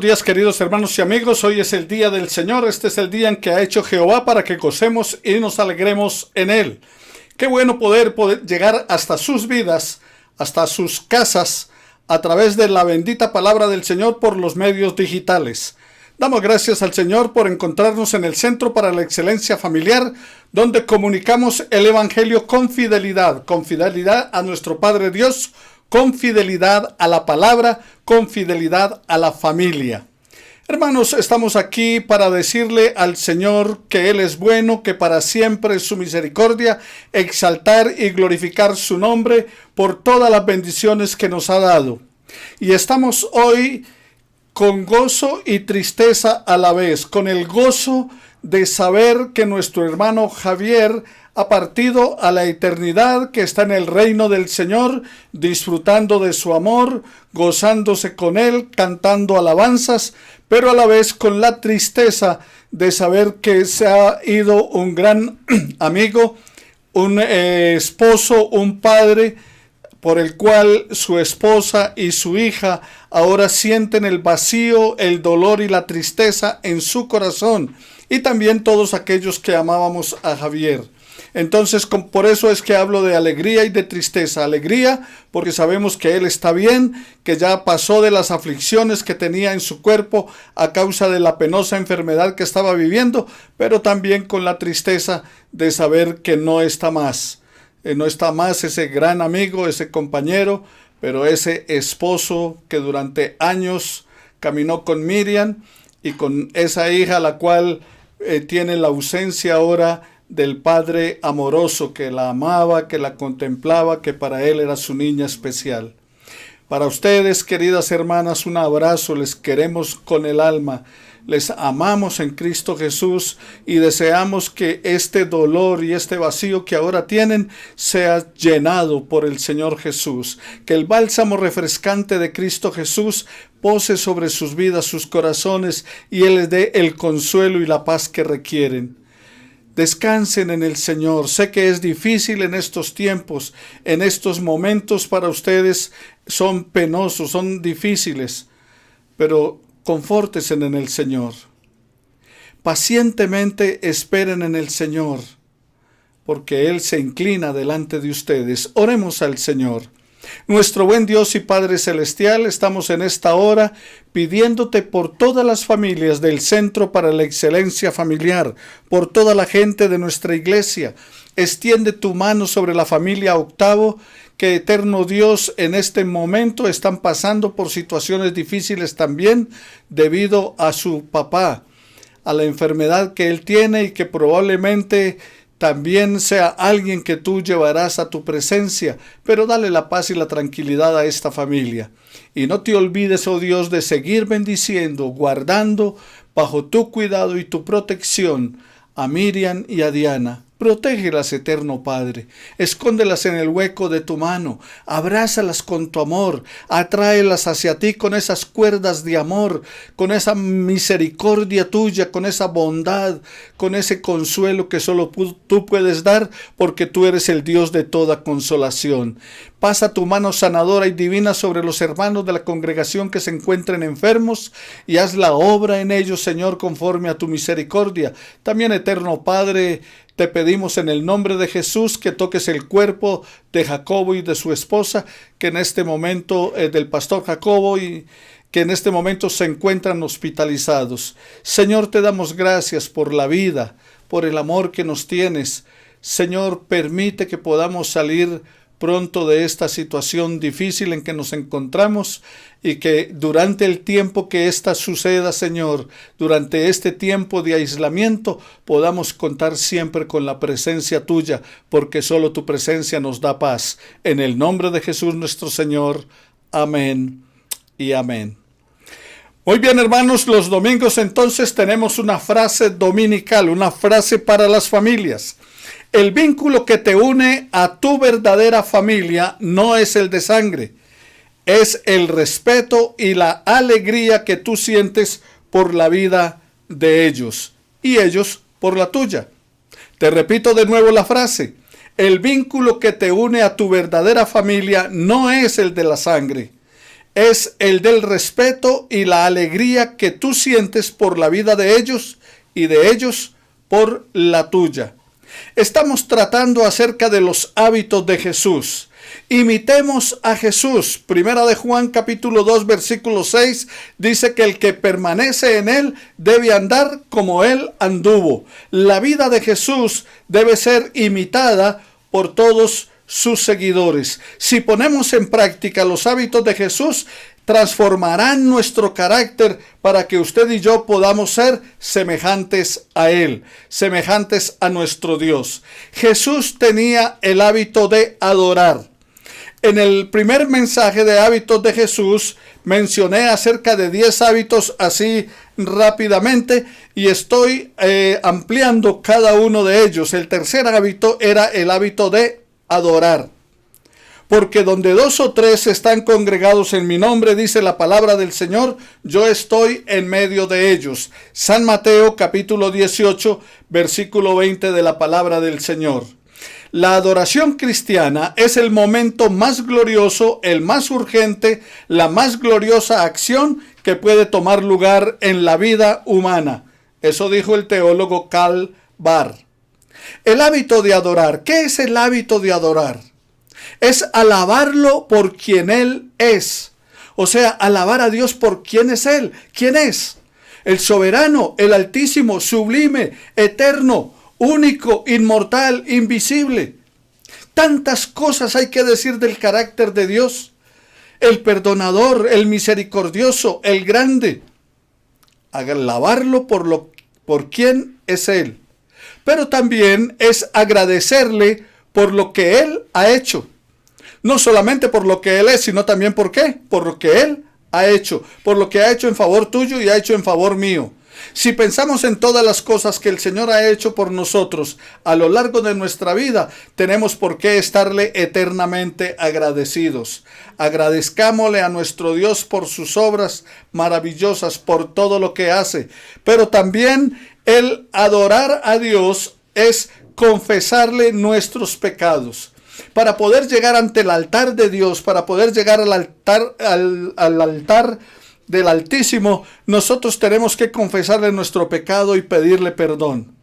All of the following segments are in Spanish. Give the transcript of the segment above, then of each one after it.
Días, queridos hermanos y amigos, hoy es el día del Señor. Este es el día en que ha hecho Jehová para que gocemos y nos alegremos en él. Qué bueno poder llegar hasta sus vidas, hasta sus casas, a través de la bendita palabra del Señor por los medios digitales. Damos gracias al Señor por encontrarnos en el Centro para la Excelencia Familiar, donde comunicamos el Evangelio con fidelidad a nuestro Padre Dios, con fidelidad a la palabra, con fidelidad a la familia. Hermanos, estamos aquí para decirle al Señor que Él es bueno, que para siempre es su misericordia, exaltar y glorificar su nombre por todas las bendiciones que nos ha dado. Y estamos hoy con gozo y tristeza a la vez, con el gozo de saber que nuestro hermano Javier ha partido a la eternidad, que está en el reino del Señor, disfrutando de su amor, gozándose con Él, cantando alabanzas, pero a la vez con la tristeza de saber que se ha ido un gran amigo, un esposo, un padre, por el cual su esposa y su hija ahora sienten el vacío, el dolor y la tristeza en su corazón, y también todos aquellos que amábamos a Javier. Entonces, por eso es que hablo de alegría y de tristeza. Alegría porque sabemos que él está bien, que ya pasó de las aflicciones que tenía en su cuerpo a causa de la penosa enfermedad que estaba viviendo, pero también con la tristeza de saber que no está más. No está más ese gran amigo, ese compañero, pero ese esposo que durante años caminó con Miriam y con esa hija la cual tiene la ausencia ahora del padre amoroso que la amaba, que la contemplaba, que para él era su niña especial. Para ustedes, queridas hermanas, un abrazo, les queremos con el alma, les amamos en Cristo Jesús y deseamos que este dolor y este vacío que ahora tienen sea llenado por el Señor Jesús, que el bálsamo refrescante de Cristo Jesús pose sobre sus vidas, sus corazones, y Él les dé el consuelo y la paz que requieren. Descansen en el Señor. Sé que es difícil en estos tiempos, en estos momentos para ustedes son penosos, son difíciles, pero confórtense en el Señor. Pacientemente esperen en el Señor, porque Él se inclina delante de ustedes. Oremos al Señor. Nuestro buen Dios y Padre Celestial, estamos en esta hora pidiéndote por todas las familias del Centro para la Excelencia Familiar, por toda la gente de nuestra iglesia. Extiende tu mano sobre la familia Octavo, que eterno Dios en este momento están pasando por situaciones difíciles también debido a su papá, a la enfermedad que él tiene y que probablemente también sea alguien que tú llevarás a tu presencia, pero dale la paz y la tranquilidad a esta familia. Y no te olvides, oh Dios, de seguir bendiciendo, guardando bajo tu cuidado y tu protección a Miriam y a Diana. Protégelas, eterno Padre, escóndelas en el hueco de tu mano, abrázalas con tu amor, atráelas hacia ti con esas cuerdas de amor, con esa misericordia tuya, con esa bondad, con ese consuelo que solo tú puedes dar, porque tú eres el Dios de toda consolación. Pasa tu mano sanadora y divina sobre los hermanos de la congregación que se encuentren enfermos y haz la obra en ellos, Señor, conforme a tu misericordia. También, eterno Padre, te pedimos en el nombre de Jesús que toques el cuerpo de Jacobo y de su esposa, que en este momento, del pastor Jacobo, y que en este momento se encuentran hospitalizados. Señor, te damos gracias por la vida, por el amor que nos tienes. Señor, permite que podamos salir pronto de esta situación difícil en que nos encontramos y que durante el tiempo que ésta suceda, Señor, durante este tiempo de aislamiento, podamos contar siempre con la presencia tuya, porque solo tu presencia nos da paz. En el nombre de Jesús nuestro Señor. Amén y amén. Muy bien, hermanos, los domingos entonces tenemos una frase dominical, una frase para las familias. El vínculo que te une a tu verdadera familia no es el de sangre, es el respeto y la alegría que tú sientes por la vida de ellos y ellos por la tuya. Te repito de nuevo la frase. El vínculo que te une a tu verdadera familia no es el de la sangre, es el del respeto y la alegría que tú sientes por la vida de ellos y de ellos por la tuya. Estamos tratando acerca de los hábitos de Jesús. Imitemos a Jesús. Primera de Juan capítulo 2 versículo 6 dice que el que permanece en él debe andar como él anduvo. La vida de Jesús debe ser imitada por todos sus seguidores. Si ponemos en práctica los hábitos de Jesús, transformarán nuestro carácter para que usted y yo podamos ser semejantes a Él, semejantes a nuestro Dios. Jesús tenía el hábito de adorar. En el primer mensaje de hábitos de Jesús mencioné acerca de 10 hábitos así rápidamente y estoy ampliando cada uno de ellos. El tercer hábito era el hábito de adorar. Porque donde 2 o 3 están congregados en mi nombre, dice la palabra del Señor, yo estoy en medio de ellos. San Mateo capítulo 18, versículo 20 de la palabra del Señor. La adoración cristiana es el momento más glorioso, el más urgente, la más gloriosa acción que puede tomar lugar en la vida humana. Eso dijo el teólogo Karl Barth. El hábito de adorar. ¿Qué es el hábito de adorar? Es alabarlo por quien Él es. O sea, alabar a Dios por quién es Él. ¿Quién es? El soberano, el altísimo, sublime, eterno, único, inmortal, invisible. Tantas cosas hay que decir del carácter de Dios. El perdonador, el misericordioso, el grande. Alabarlo por quién es Él. Pero también es agradecerle por lo que Él ha hecho. No solamente por lo que Él es, sino también por qué. Por lo que Él ha hecho. Por lo que ha hecho en favor tuyo y ha hecho en favor mío. Si pensamos en todas las cosas que el Señor ha hecho por nosotros a lo largo de nuestra vida, tenemos por qué estarle eternamente agradecidos. Agradezcámosle a nuestro Dios por sus obras maravillosas, por todo lo que hace. Pero también el adorar a Dios es confesarle nuestros pecados. Para poder llegar ante el altar de Dios, para poder llegar al altar del Altísimo, nosotros tenemos que confesarle nuestro pecado y pedirle perdón.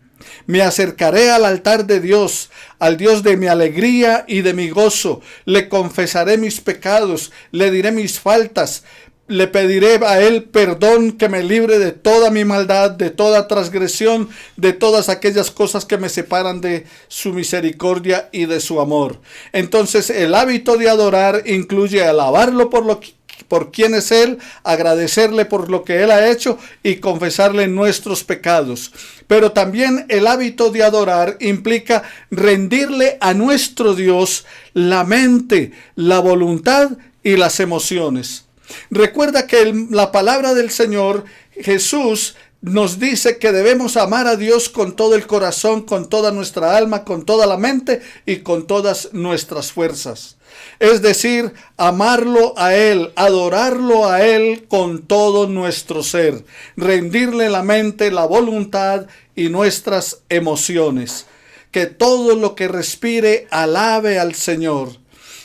Me acercaré al altar de Dios, al Dios de mi alegría y de mi gozo. Le confesaré mis pecados, le diré mis faltas. Le pediré a Él perdón, que me libre de toda mi maldad, de toda transgresión, de todas aquellas cosas que me separan de su misericordia y de su amor. Entonces el hábito de adorar incluye alabarlo por quién es Él, agradecerle por lo que Él ha hecho y confesarle nuestros pecados. Pero también el hábito de adorar implica rendirle a nuestro Dios la mente, la voluntad y las emociones. Recuerda que la palabra del Señor Jesús nos dice que debemos amar a Dios con todo el corazón, con toda nuestra alma, con toda la mente y con todas nuestras fuerzas. Es decir, amarlo a Él, adorarlo a Él con todo nuestro ser, rendirle la mente, la voluntad y nuestras emociones. Que todo lo que respire alabe al Señor.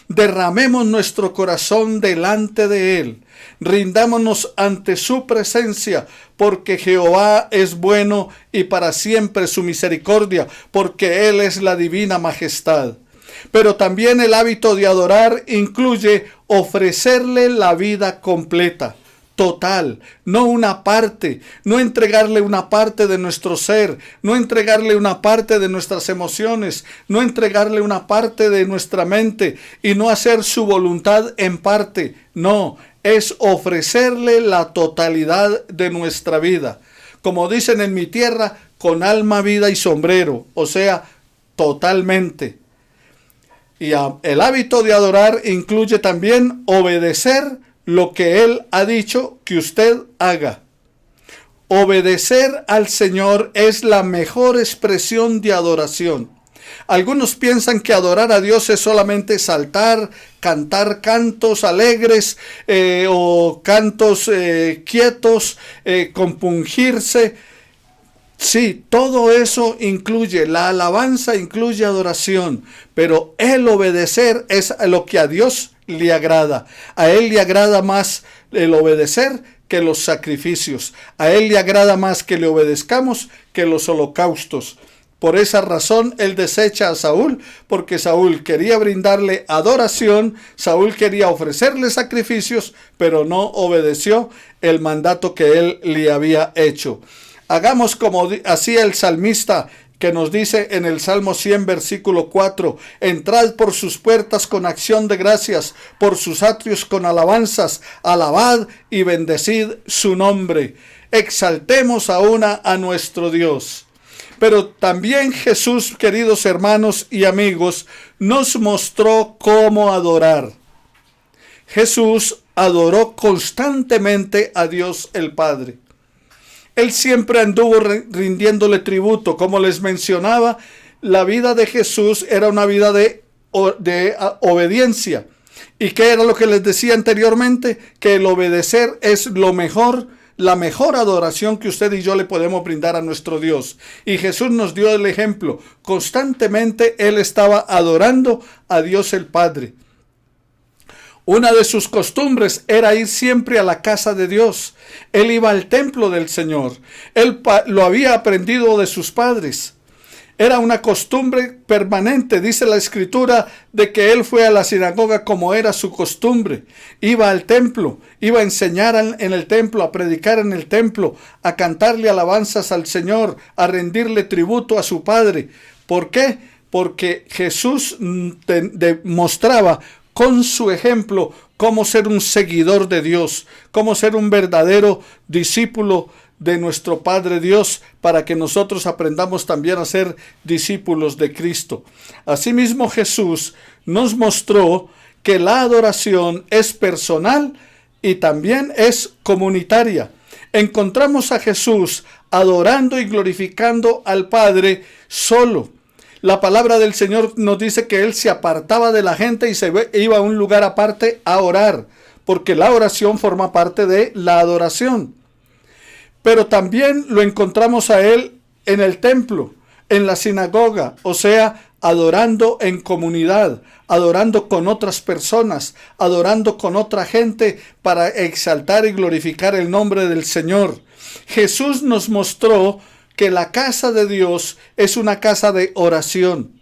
Derramemos nuestro corazón delante de Él. Rindámonos ante su presencia, porque Jehová es bueno y para siempre su misericordia, porque Él es la divina majestad. Pero también el hábito de adorar incluye ofrecerle la vida completa, total, no una parte, no entregarle una parte de nuestro ser, no entregarle una parte de nuestras emociones, no entregarle una parte de nuestra mente y no hacer su voluntad en parte. No, es ofrecerle la totalidad de nuestra vida. Como dicen en mi tierra, con alma, vida y sombrero, o sea, totalmente. Y el hábito de adorar incluye también obedecer lo que Él ha dicho que usted haga. Obedecer al Señor es la mejor expresión de adoración. Algunos piensan que adorar a Dios es solamente saltar, cantar cantos alegres o cantos quietos, compungirse. Sí, todo eso incluye, la alabanza incluye adoración, pero el obedecer es lo que a Dios le agrada. A Él le agrada más el obedecer que los sacrificios. A Él le agrada más que le obedezcamos que los holocaustos. Por esa razón Él desecha a Saúl, porque Saúl quería brindarle adoración, Saúl quería ofrecerle sacrificios, pero no obedeció el mandato que Él le había hecho. Hagamos como hacía el salmista, que nos dice en el Salmo 100, versículo 4, entrad por sus puertas con acción de gracias, por sus atrios con alabanzas, alabad y bendecid su nombre. Exaltemos a nuestro Dios. Pero también Jesús, queridos hermanos y amigos, nos mostró cómo adorar. Jesús adoró constantemente a Dios el Padre. Él siempre anduvo rindiéndole tributo. Como les mencionaba, la vida de Jesús era una vida de obediencia. ¿Y qué era lo que les decía anteriormente? Que el obedecer es lo mejor, la mejor adoración que usted y yo le podemos brindar a nuestro Dios. Y Jesús nos dio el ejemplo. Constantemente Él estaba adorando a Dios el Padre. Una de sus costumbres era ir siempre a la casa de Dios. Él iba al templo del Señor. Él lo había aprendido de sus padres. Era una costumbre permanente, dice la Escritura, de que él fue a la sinagoga como era su costumbre. Iba al templo, iba a enseñar en el templo, a predicar en el templo, a cantarle alabanzas al Señor, a rendirle tributo a su Padre. ¿Por qué? Porque Jesús demostraba con su ejemplo cómo ser un seguidor de Dios, cómo ser un verdadero discípulo de nuestro Padre Dios, para que nosotros aprendamos también a ser discípulos de Cristo. Asimismo, Jesús nos mostró que la adoración es personal y también es comunitaria. Encontramos a Jesús adorando y glorificando al Padre solo. La palabra del Señor nos dice que Él se apartaba de la gente y se iba a un lugar aparte a orar, porque la oración forma parte de la adoración. Pero también lo encontramos a Él en el templo, en la sinagoga, o sea, adorando en comunidad, adorando con otras personas, adorando con otra gente para exaltar y glorificar el nombre del Señor. Jesús nos mostró que la casa de Dios es una casa de oración.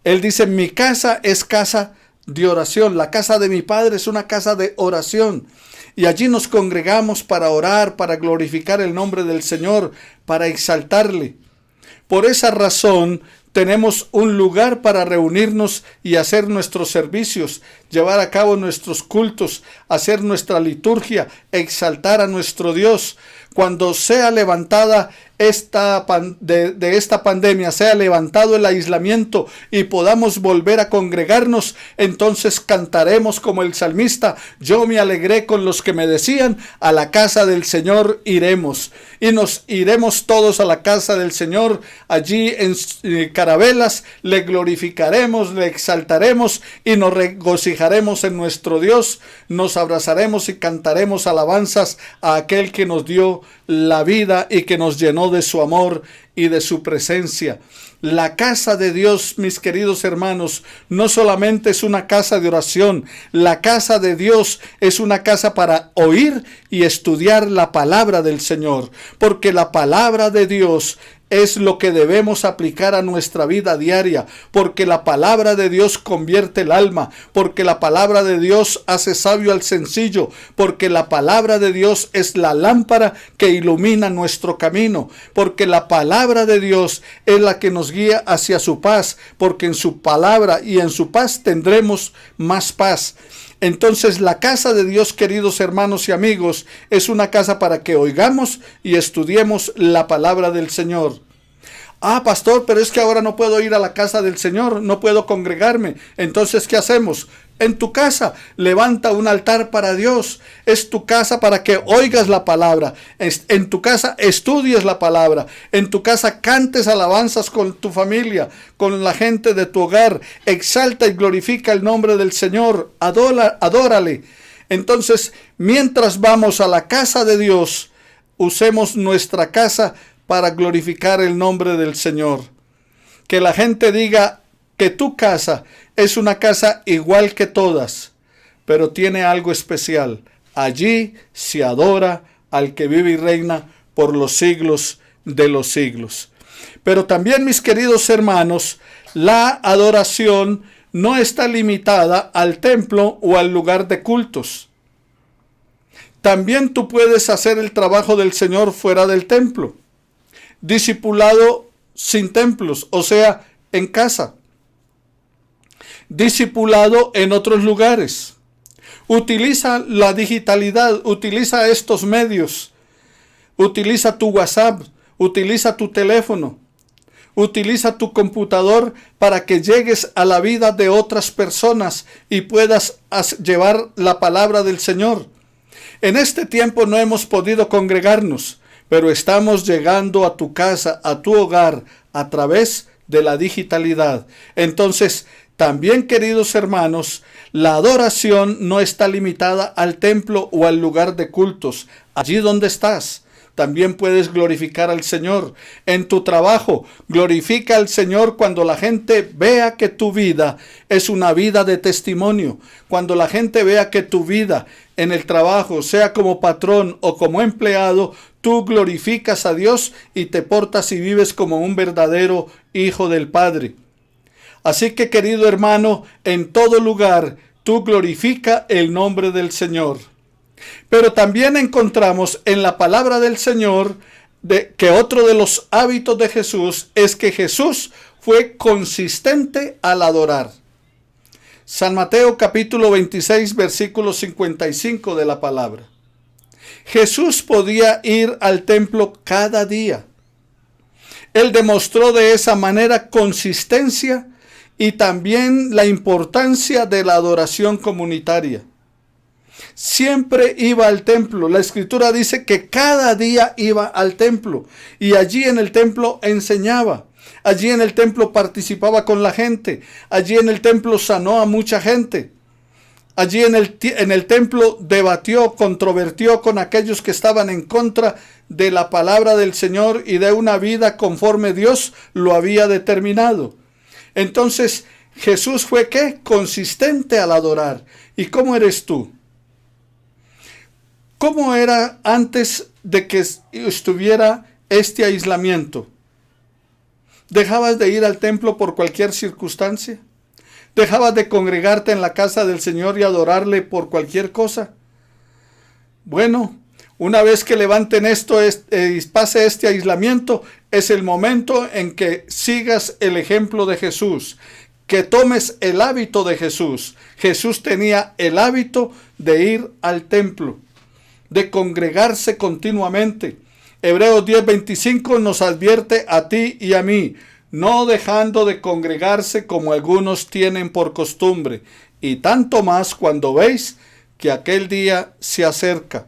Él dice, mi casa es casa de oración. La casa de mi Padre es una casa de oración. Y allí nos congregamos para orar, para glorificar el nombre del Señor, para exaltarle. Por esa razón, tenemos un lugar para reunirnos y hacer nuestros servicios, llevar a cabo nuestros cultos, hacer nuestra liturgia, exaltar a nuestro Dios. Cuando sea levantada esta pandemia, sea levantado el aislamiento y podamos volver a congregarnos, entonces cantaremos como el salmista, yo me alegré con los que me decían, a la casa del Señor iremos. Y nos iremos todos a la casa del Señor, allí en carabelas, le glorificaremos, le exaltaremos y nos regocijaremos en nuestro Dios, nos abrazaremos y cantaremos alabanzas a aquel que nos dio la vida y que nos llenó de su amor y de su presencia. La casa de Dios, mis queridos hermanos, no solamente es una casa de oración, la casa de Dios es una casa para oír y estudiar la palabra del Señor, porque la palabra de Dios es lo que debemos aplicar a nuestra vida diaria, porque la palabra de Dios convierte el alma, porque la palabra de Dios hace sabio al sencillo, porque la palabra de Dios es la lámpara que ilumina nuestro camino, porque la palabra de Dios es la que nos guía hacia su paz, porque en su palabra y en su paz tendremos más paz. Entonces la casa de Dios, queridos hermanos y amigos, es una casa para que oigamos y estudiemos la palabra del Señor. Ah, pastor, pero es que ahora no puedo ir a la casa del Señor, no puedo congregarme. Entonces, ¿qué hacemos? En tu casa, levanta un altar para Dios. Es tu casa para que oigas la palabra. En tu casa estudies la palabra. En tu casa cantes alabanzas con tu familia, con la gente de tu hogar. Exalta y glorifica el nombre del Señor. Adórale. Entonces, mientras vamos a la casa de Dios, usemos nuestra casa para glorificar el nombre del Señor. Que la gente diga que tu casa es una casa igual que todas. pero tiene algo especial. Allí se adora al que vive y reina por los siglos de los siglos. Pero también, mis queridos hermanos, la adoración no está limitada al templo o al lugar de cultos. También tú puedes hacer el trabajo del Señor fuera del templo. Discipulado sin templos, o sea, en casa. Discipulado en otros lugares. Utiliza la digitalidad, utiliza estos medios. Utiliza tu WhatsApp, utiliza tu teléfono. Utiliza tu computador para que llegues a la vida de otras personas y puedas llevar la palabra del Señor. En este tiempo no hemos podido congregarnos, pero estamos llegando a tu casa, a tu hogar, a través de la digitalidad. Entonces, también, queridos hermanos, la adoración no está limitada al templo o al lugar de cultos. Allí donde estás, también puedes glorificar al Señor. En tu trabajo, glorifica al Señor cuando la gente vea que tu vida es una vida de testimonio. Cuando la gente vea que tu vida en el trabajo, sea como patrón o como empleado, tú glorificas a Dios y te portas y vives como un verdadero hijo del Padre. Así que, querido hermano, en todo lugar, tú glorifica el nombre del Señor. Pero también encontramos en la palabra del Señor que otro de los hábitos de Jesús es que Jesús fue consistente al adorar. San Mateo capítulo 26 versículo 55 de la palabra. Jesús podía ir al templo cada día. Él demostró de esa manera consistencia y también la importancia de la adoración comunitaria. Siempre iba al templo. La escritura dice que cada día iba al templo y allí en el templo enseñaba. Allí en el templo participaba con la gente. Allí en el templo sanó a mucha gente. Allí en el templo debatió, controvertió con aquellos que estaban en contra de la palabra del Señor y de una vida conforme Dios lo había determinado. Entonces Jesús fue ¿qué? Consistente al adorar. ¿Y cómo eres tú? ¿Cómo era antes de que estuviera este aislamiento? ¿Dejabas de ir al templo por cualquier circunstancia? ¿Dejabas de congregarte en la casa del Señor y adorarle por cualquier cosa? Bueno, una vez que levanten esto y pase este aislamiento, es el momento en que sigas el ejemplo de Jesús, que tomes el hábito de Jesús. Jesús tenía el hábito de ir al templo, de congregarse continuamente. Hebreos 10:25 nos advierte a ti y a mí, no dejando de congregarse como algunos tienen por costumbre, y tanto más cuando veis que aquel día se acerca.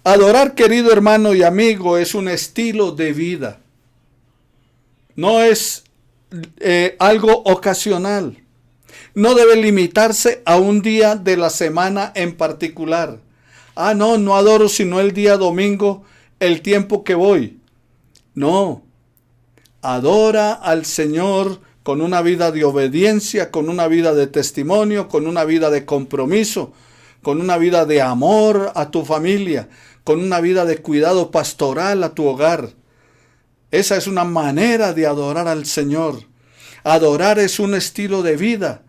Adorar, querido hermano y amigo, es un estilo de vida. No es algo ocasional. No debe limitarse a un día de la semana en particular. No adoro sino el día domingo, el tiempo que voy. No, adora al Señor con una vida de obediencia, con una vida de testimonio, con una vida de compromiso, con una vida de amor a tu familia, con una vida de cuidado pastoral a tu hogar. Esa es una manera de adorar al Señor. Adorar es un estilo de vida,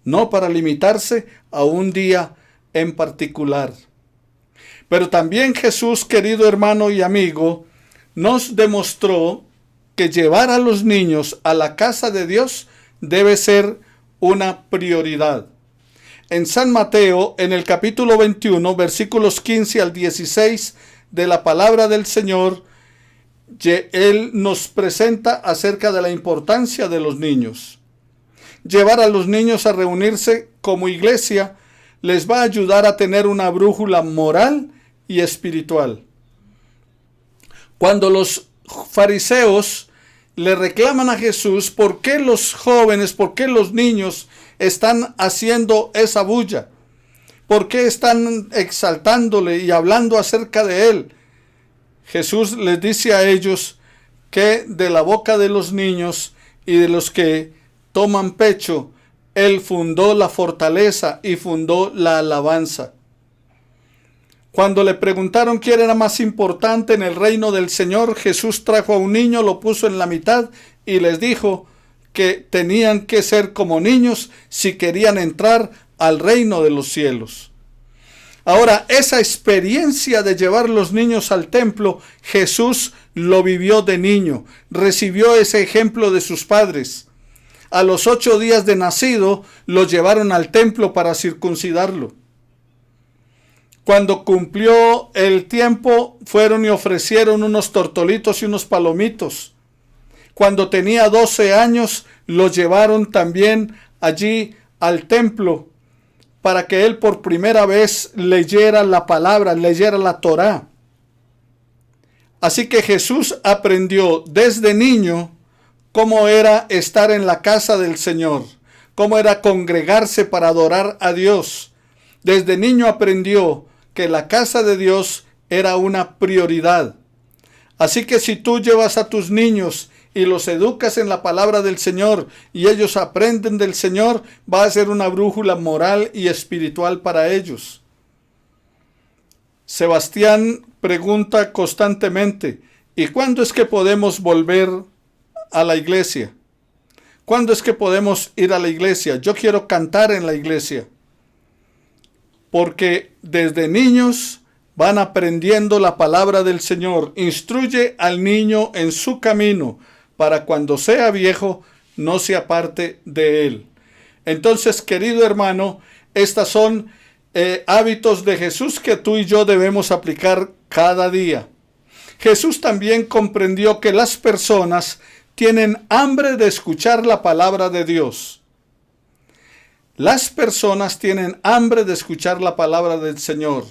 no para limitarse a un día en particular. Pero también Jesús, querido hermano y amigo, nos demostró que llevar a los niños a la casa de Dios debe ser una prioridad. En San Mateo, en el capítulo 21, versículos 15 al 16 de la palabra del Señor, Él nos presenta acerca de la importancia de los niños. Llevar a los niños a reunirse como iglesia les va a ayudar a tener una brújula moral y espiritual. Cuando los fariseos le reclaman a Jesús por qué los jóvenes, por qué los niños están haciendo esa bulla, por qué están exaltándole y hablando acerca de él, Jesús les dice a ellos que de la boca de los niños y de los que toman pecho Él fundó la fortaleza y fundó la alabanza. Cuando le preguntaron quién era más importante en el reino del Señor, Jesús trajo a un niño, lo puso en la mitad y les dijo que tenían que ser como niños si querían entrar al reino de los cielos. Ahora, esa experiencia de llevar los niños al templo, Jesús lo vivió de niño, recibió ese ejemplo de sus padres. A los 8 días de nacido, lo llevaron al templo para circuncidarlo. Cuando cumplió el tiempo, fueron y ofrecieron unos tortolitos y unos palomitos. Cuando tenía 12 años, lo llevaron también allí al templo para que él por primera vez leyera la palabra, leyera la Torá. Así que Jesús aprendió desde niño cómo era estar en la casa del Señor, cómo era congregarse para adorar a Dios. Desde niño aprendió que la casa de Dios era una prioridad. Así que si tú llevas a tus niños y los educas en la palabra del Señor y ellos aprenden del Señor, va a ser una brújula moral y espiritual para ellos. Sebastián pregunta constantemente, ¿y cuándo es que podemos volver a la iglesia? ¿Cuándo es que podemos ir a la iglesia? Yo quiero cantar en la iglesia. Porque desde niños van aprendiendo la palabra del Señor. Instruye al niño en su camino, para cuando sea viejo no se aparte de él. Entonces, querido hermano, estas son hábitos de Jesús que tú y yo debemos aplicar cada día. Jesús también comprendió que las personas tienen hambre de escuchar la palabra de Dios. Las personas tienen hambre de escuchar la palabra del Señor.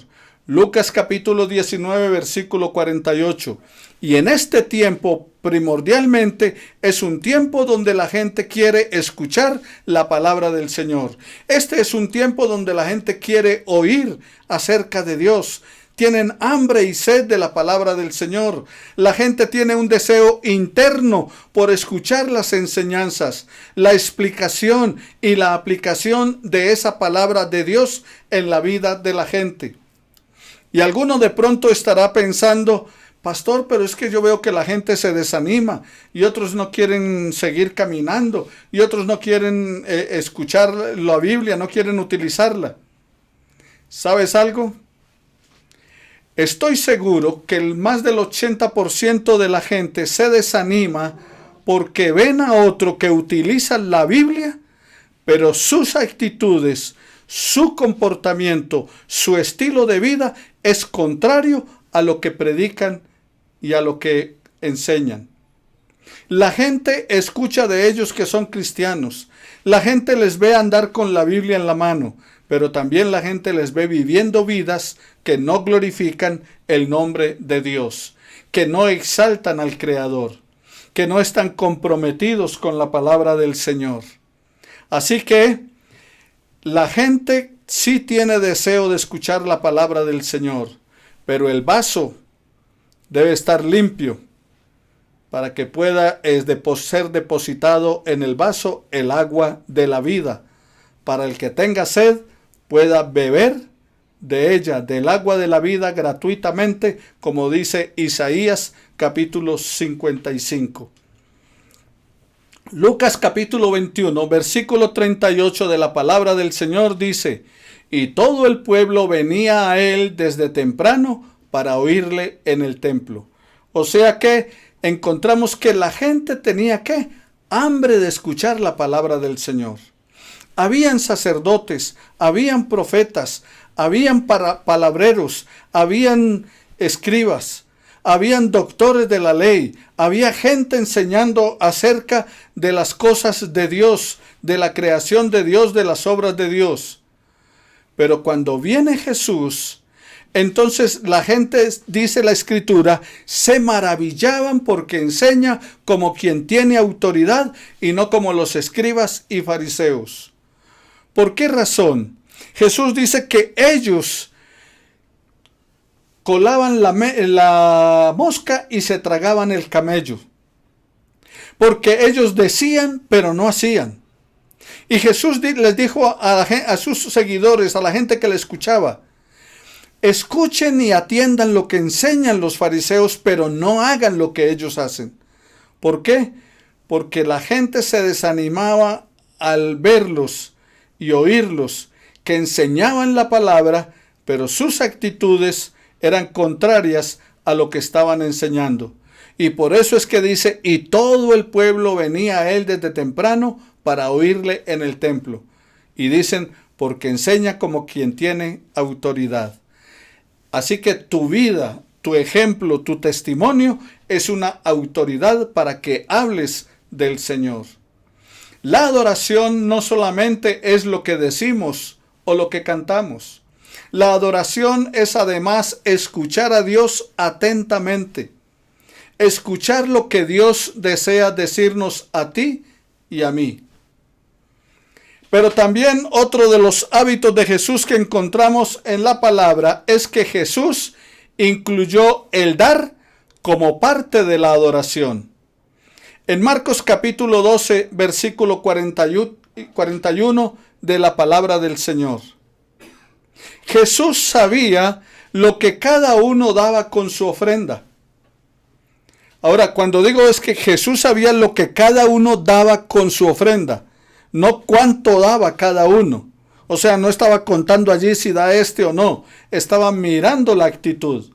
Lucas capítulo 19, versículo 48. Y en este tiempo, primordialmente, es un tiempo donde la gente quiere escuchar la palabra del Señor. Este es un tiempo donde la gente quiere oír acerca de Dios. Tienen hambre y sed de la palabra del Señor. La gente tiene un deseo interno por escuchar las enseñanzas, la explicación y la aplicación de esa palabra de Dios en la vida de la gente. Y alguno de pronto estará pensando, pastor, pero es que yo veo que la gente se desanima y otros no quieren seguir caminando y otros no quieren escuchar la Biblia, no quieren utilizarla. ¿Sabes algo? Estoy seguro que más del 80% de la gente se desanima porque ven a otro que utiliza la Biblia, pero sus actitudes, su comportamiento, su estilo de vida es contrario a lo que predican y a lo que enseñan. La gente escucha de ellos que son cristianos. La gente les ve andar con la Biblia en la mano, pero también la gente les ve viviendo vidas que no glorifican el nombre de Dios, que no exaltan al Creador, que no están comprometidos con la palabra del Señor. Así que la gente sí tiene deseo de escuchar la palabra del Señor, pero el vaso debe estar limpio para que pueda ser depositado en el vaso el agua de la vida, para el que tenga sed pueda beber de ella, del agua de la vida gratuitamente, como dice Isaías capítulo 55. Lucas capítulo 21, versículo 38 de la palabra del Señor dice, y todo el pueblo venía a él desde temprano para oírle en el templo. O sea que encontramos que la gente tenía ¿qué? Hambre de escuchar la palabra del Señor. Habían sacerdotes, habían profetas, habían palabreros, habían escribas, habían doctores de la ley, había gente enseñando acerca de las cosas de Dios, de la creación de Dios, de las obras de Dios. Pero cuando viene Jesús, entonces la gente, dice la Escritura, se maravillaban porque enseña como quien tiene autoridad y no como los escribas y fariseos. ¿Por qué razón? Jesús dice que ellos colaban la mosca y se tragaban el camello. Porque ellos decían, pero no hacían. Y Jesús les dijo a sus seguidores, a la gente que le escuchaba: escuchen y atiendan lo que enseñan los fariseos, pero no hagan lo que ellos hacen. ¿Por qué? Porque la gente se desanimaba al verlos y oírlos, que enseñaban la palabra, pero sus actitudes eran contrarias a lo que estaban enseñando. Y por eso es que dice: y todo el pueblo venía a él desde temprano para oírle en el templo. Y dicen: porque enseña como quien tiene autoridad. Así que tu vida, tu ejemplo, tu testimonio es una autoridad para que hables del Señor. La adoración no solamente es lo que decimos o lo que cantamos. La adoración es además escuchar a Dios atentamente. Escuchar lo que Dios desea decirnos a ti y a mí. Pero también otro de los hábitos de Jesús que encontramos en la palabra es que Jesús incluyó el dar como parte de la adoración. En Marcos capítulo 12, versículo 41 de la palabra del Señor. Jesús sabía lo que cada uno daba con su ofrenda. Ahora, cuando digo es que Jesús sabía lo que cada uno daba con su ofrenda, no cuánto daba cada uno. O sea, no estaba contando allí si da este o no. Estaba mirando la actitud.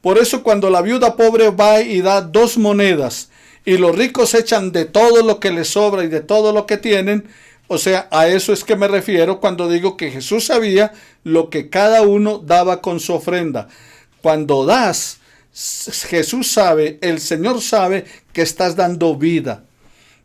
Por eso cuando la viuda pobre va y da 2 monedas y los ricos echan de todo lo que les sobra y de todo lo que tienen, o sea, a eso es que me refiero cuando digo que Jesús sabía lo que cada uno daba con su ofrenda. Cuando das, Jesús sabe, el Señor sabe que estás dando vida.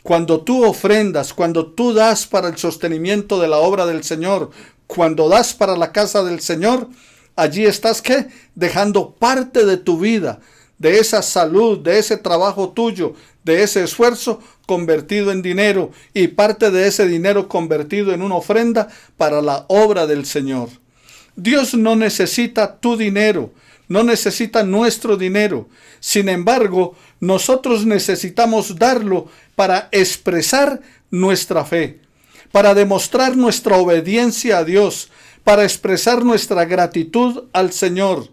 Cuando tú ofrendas, cuando tú das para el sostenimiento de la obra del Señor, cuando das para la casa del Señor, allí estás, ¿qué? Dejando parte de tu vida, de esa salud, de ese trabajo tuyo, de ese esfuerzo convertido en dinero y parte de ese dinero convertido en una ofrenda para la obra del Señor. Dios no necesita tu dinero, no necesita nuestro dinero. Sin embargo, nosotros necesitamos darlo para expresar nuestra fe, para demostrar nuestra obediencia a Dios, para expresar nuestra gratitud al Señor.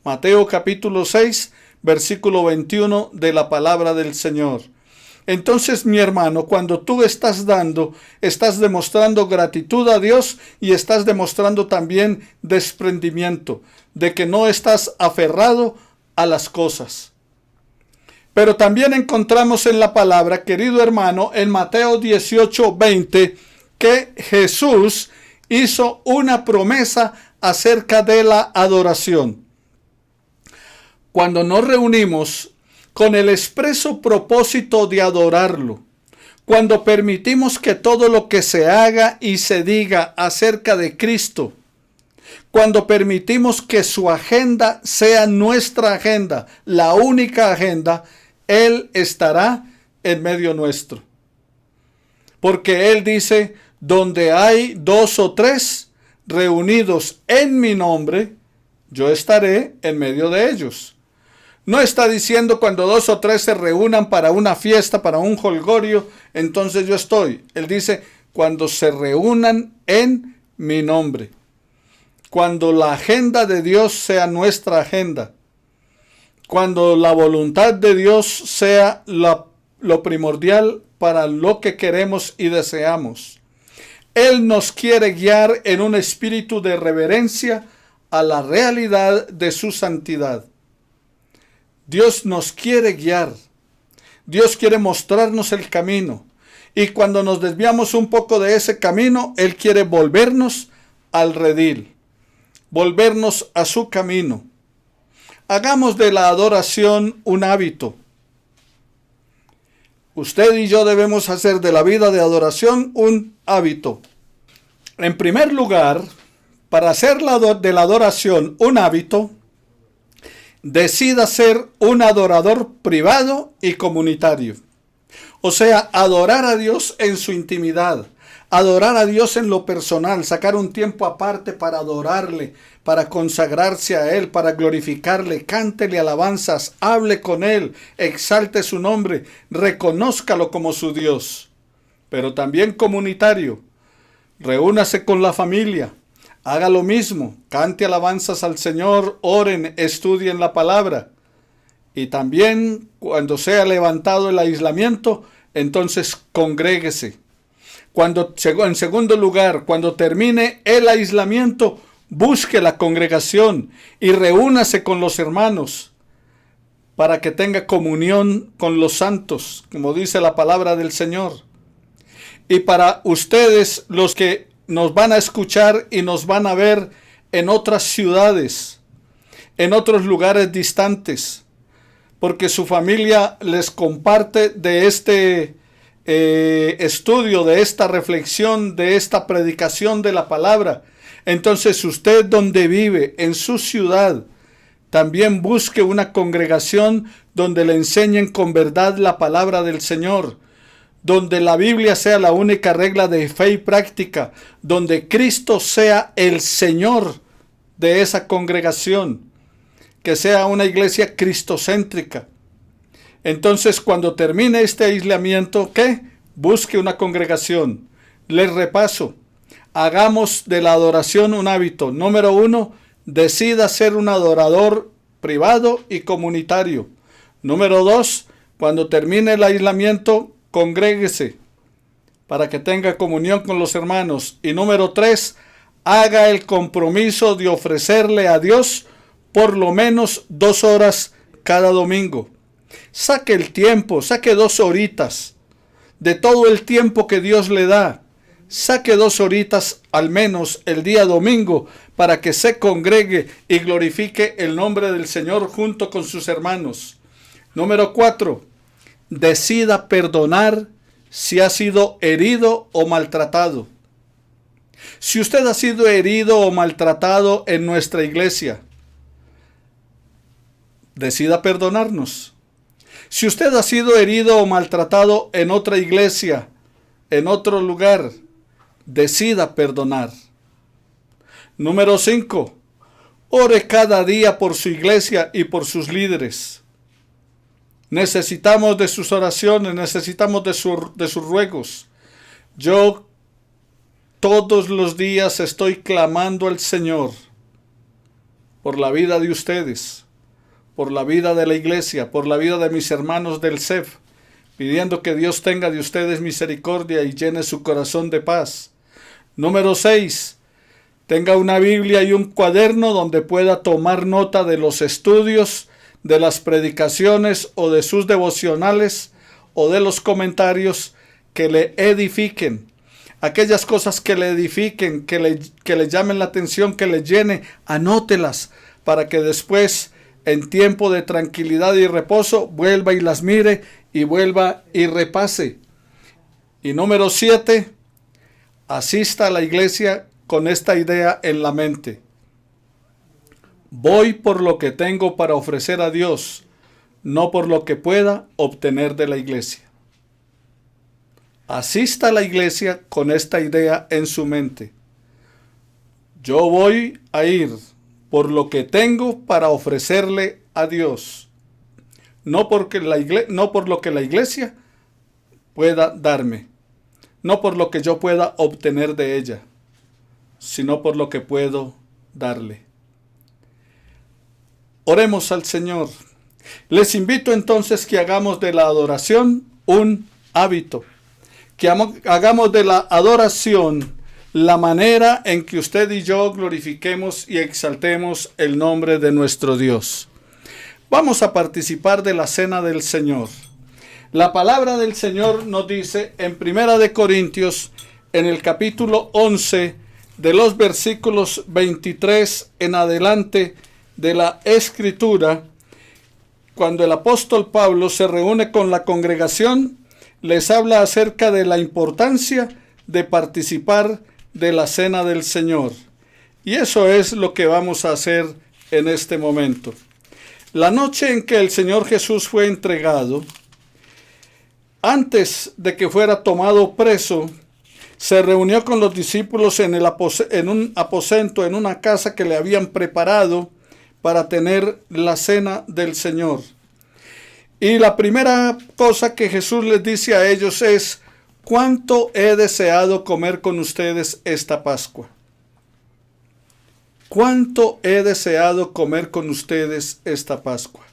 Mateo capítulo 6, versículo 21 de la palabra del Señor. Entonces, mi hermano, cuando tú estás dando, estás demostrando gratitud a Dios y estás demostrando también desprendimiento, de que no estás aferrado a las cosas. Pero también encontramos en la palabra, querido hermano, en Mateo 18, 20, que Jesús hizo una promesa acerca de la adoración. Cuando nos reunimos con el expreso propósito de adorarlo, cuando permitimos que todo lo que se haga y se diga acerca de Cristo, cuando permitimos que su agenda sea nuestra agenda, la única agenda, Él estará en medio nuestro. Porque Él dice: donde hay 2 o 3 reunidos en mi nombre, yo estaré en medio de ellos. No está diciendo cuando 2 o 3 se reúnan para una fiesta, para un jolgorio, entonces yo estoy. Él dice: cuando se reúnan en mi nombre. Cuando la agenda de Dios sea nuestra agenda. Cuando la voluntad de Dios sea lo primordial para lo que queremos y deseamos. Él nos quiere guiar en un espíritu de reverencia a la realidad de su santidad. Dios nos quiere guiar. Dios quiere mostrarnos el camino. Y cuando nos desviamos un poco de ese camino, Él quiere volvernos al redil. Volvernos a su camino. Hagamos de la adoración un hábito. Usted y yo debemos hacer de la vida de adoración un hábito. En primer lugar, para hacer de la adoración un hábito, decida ser un adorador privado y comunitario. O sea, adorar a Dios en su intimidad, adorar a Dios en lo personal, sacar un tiempo aparte para adorarle, para consagrarse a Él, para glorificarle, cántele alabanzas, hable con Él, exalte su nombre, reconózcalo como su Dios. pero también comunitario. Reúnase con la familia, haga lo mismo, cante alabanzas al Señor, oren, estudien la palabra. Y también cuando sea levantado el aislamiento, entonces congréguese. En segundo lugar, cuando termine el aislamiento, busque la congregación y reúnase con los hermanos para que tenga comunión con los santos, como dice la palabra del Señor. Y para ustedes, los que nos van a escuchar y nos van a ver en otras ciudades, en otros lugares distantes, porque su familia les comparte de este estudio, de esta reflexión, de esta predicación de la palabra. Entonces usted, donde vive, en su ciudad, también busque una congregación donde le enseñen con verdad la palabra del Señor, donde la Biblia sea la única regla de fe y práctica, donde Cristo sea el Señor de esa congregación, que sea una iglesia cristocéntrica. Entonces, cuando termine este aislamiento, ¿qué? Busque una congregación. Les repaso. Hagamos de la adoración un hábito. Número 1, decida ser un adorador privado y comunitario. Número 2, cuando termine el aislamiento, congréguese para que tenga comunión con los hermanos. Y número 3, haga el compromiso de ofrecerle a Dios por lo menos 2 horas cada domingo. Saque el tiempo, saque 2 horitas de todo el tiempo que Dios le da. Saque 2 horitas al menos el día domingo para que se congregue y glorifique el nombre del Señor junto con sus hermanos. Número 4, decida perdonar si ha sido herido o maltratado. Si usted ha sido herido o maltratado en nuestra iglesia, decida perdonarnos. Si usted ha sido herido o maltratado en otra iglesia, en otro lugar, decida perdonar. Número 5, ore cada día por su iglesia y por sus líderes. Necesitamos de sus oraciones, necesitamos de sus ruegos. Yo todos los días estoy clamando al Señor por la vida de ustedes, por la vida de la iglesia, por la vida de mis hermanos del CEF, pidiendo que Dios tenga de ustedes misericordia y llene su corazón de paz. Número 6, tenga una Biblia y un cuaderno donde pueda tomar nota de los estudios, de las predicaciones o de sus devocionales o de los comentarios que le edifiquen. Aquellas cosas que le edifiquen, que le llamen la atención, que le llene, anótelas para que después, en tiempo de tranquilidad y reposo, vuelva y las mire y vuelva y repase. Y número 7, asista a la iglesia con esta idea en la mente. Voy por lo que tengo para ofrecer a Dios, no por lo que pueda obtener de la iglesia. Asista a la iglesia con esta idea en su mente. Yo voy a ir por lo que tengo para ofrecerle a Dios, no por lo que la iglesia pueda darme, no por lo que yo pueda obtener de ella, sino por lo que puedo darle. Oremos al Señor. Les invito entonces que hagamos de la adoración un hábito, que hagamos de la adoración la manera en que usted y yo glorifiquemos y exaltemos el nombre de nuestro Dios. Vamos a participar de la cena del Señor. La palabra del Señor nos dice en 1 Corintios, en el capítulo 11, de los versículos 23 en adelante de la Escritura, cuando el apóstol Pablo se reúne con la congregación, les habla acerca de la importancia de participar de la cena del Señor. Y eso es lo que vamos a hacer en este momento. La noche en que el Señor Jesús fue entregado, antes de que fuera tomado preso, se reunió con los discípulos en un aposento, en una casa que le habían preparado para tener la cena del Señor. Y la primera cosa que Jesús les dice a ellos es: ¿Cuánto he deseado comer con ustedes esta Pascua? ¿Cuánto he deseado comer con ustedes esta Pascua?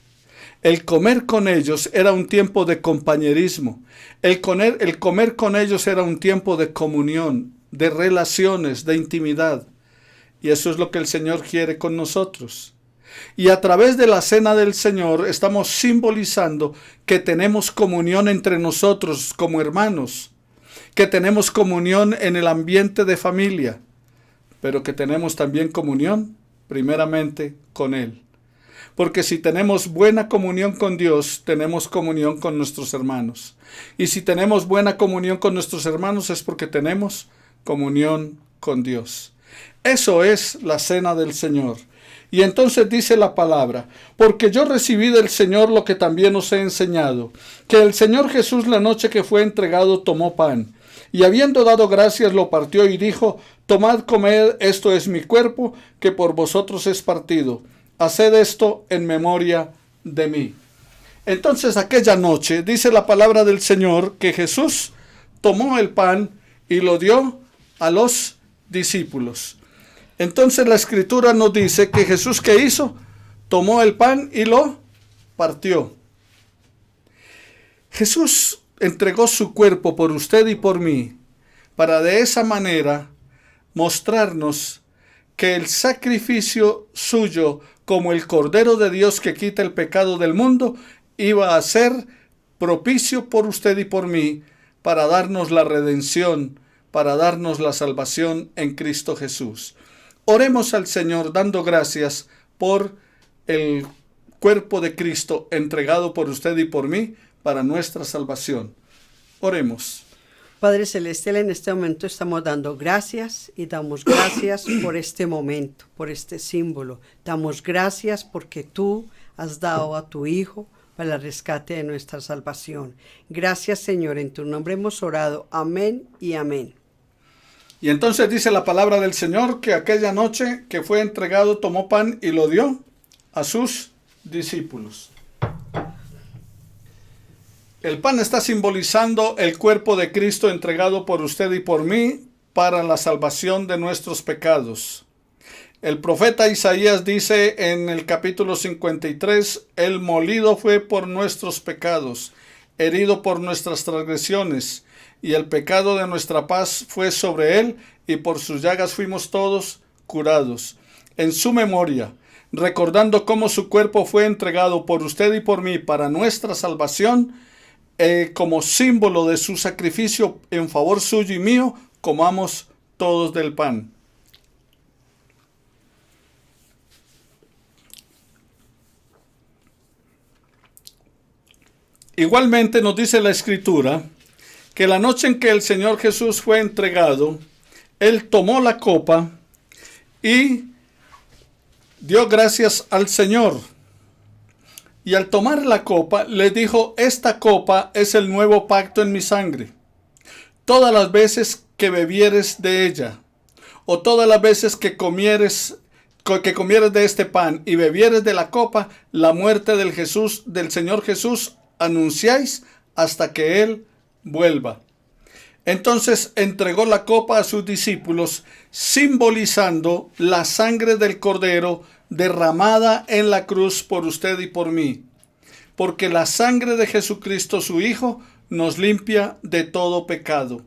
El comer con ellos era un tiempo de compañerismo. El comer con ellos era un tiempo de comunión, de relaciones, de intimidad. Y eso es lo que el Señor quiere con nosotros. Y a través de la cena del Señor estamos simbolizando que tenemos comunión entre nosotros como hermanos, que tenemos comunión en el ambiente de familia, pero que tenemos también comunión primeramente con Él. Porque si tenemos buena comunión con Dios, tenemos comunión con nuestros hermanos. Y si tenemos buena comunión con nuestros hermanos es porque tenemos comunión con Dios. Eso es la cena del Señor. Y entonces dice la palabra: porque yo recibí del Señor lo que también os he enseñado, que el Señor Jesús la noche que fue entregado tomó pan, y habiendo dado gracias lo partió y dijo: tomad, comed, esto es mi cuerpo, que por vosotros es partido. Haced esto en memoria de mí. Entonces aquella noche dice la palabra del Señor que Jesús tomó el pan y lo dio a los discípulos. Entonces la Escritura nos dice que Jesús, ¿qué hizo? Tomó el pan y lo partió. Jesús entregó su cuerpo por usted y por mí, para de esa manera mostrarnos que el sacrificio suyo, como el Cordero de Dios que quita el pecado del mundo, iba a ser propicio por usted y por mí, para darnos la redención, para darnos la salvación en Cristo Jesús. Oremos al Señor dando gracias por el cuerpo de Cristo entregado por usted y por mí para nuestra salvación. Oremos. Padre Celestial, en este momento estamos dando gracias y damos gracias por este momento, por este símbolo. Damos gracias porque tú has dado a tu Hijo para el rescate de nuestra salvación. Gracias, Señor, en tu nombre hemos orado. Amén y amén. Y entonces dice la palabra del Señor que aquella noche que fue entregado tomó pan y lo dio a sus discípulos. El pan está simbolizando el cuerpo de Cristo entregado por usted y por mí para la salvación de nuestros pecados. El profeta Isaías dice en el capítulo 53, el molido fue por nuestros pecados, herido por nuestras transgresiones, y el pecado de nuestra paz fue sobre él, y por sus llagas fuimos todos curados. En su memoria, recordando cómo su cuerpo fue entregado por usted y por mí para nuestra salvación, como símbolo de su sacrificio en favor suyo y mío, comamos todos del pan. Igualmente nos dice la Escritura que la noche en que el Señor Jesús fue entregado, Él tomó la copa y dio gracias al Señor. Y al tomar la copa, le dijo: esta copa es el nuevo pacto en mi sangre. Todas las veces que bebieres de ella, o todas las veces que comieres de este pan y bebieres de la copa, la muerte del Señor Jesús anunciáis hasta que Él vuelva. Entonces entregó la copa a sus discípulos, simbolizando la sangre del Cordero derramada en la cruz por usted y por mí. Porque la sangre de Jesucristo, su Hijo, nos limpia de todo pecado.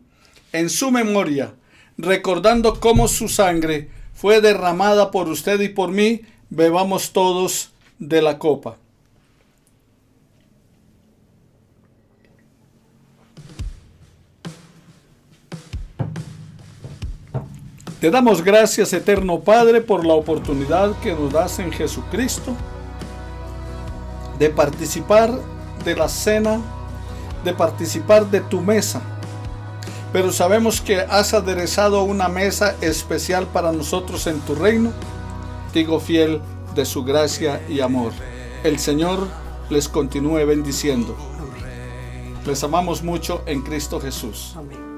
En su memoria, recordando cómo su sangre fue derramada por usted y por mí, bebamos todos de la copa. Te damos gracias, eterno Padre, por la oportunidad que nos das en Jesucristo de participar de la cena, de participar de tu mesa. Pero sabemos que has aderezado una mesa especial para nosotros en tu reino, testigo fiel de su gracia y amor. El Señor les continúe bendiciendo. Amén. Les amamos mucho en Cristo Jesús. Amén.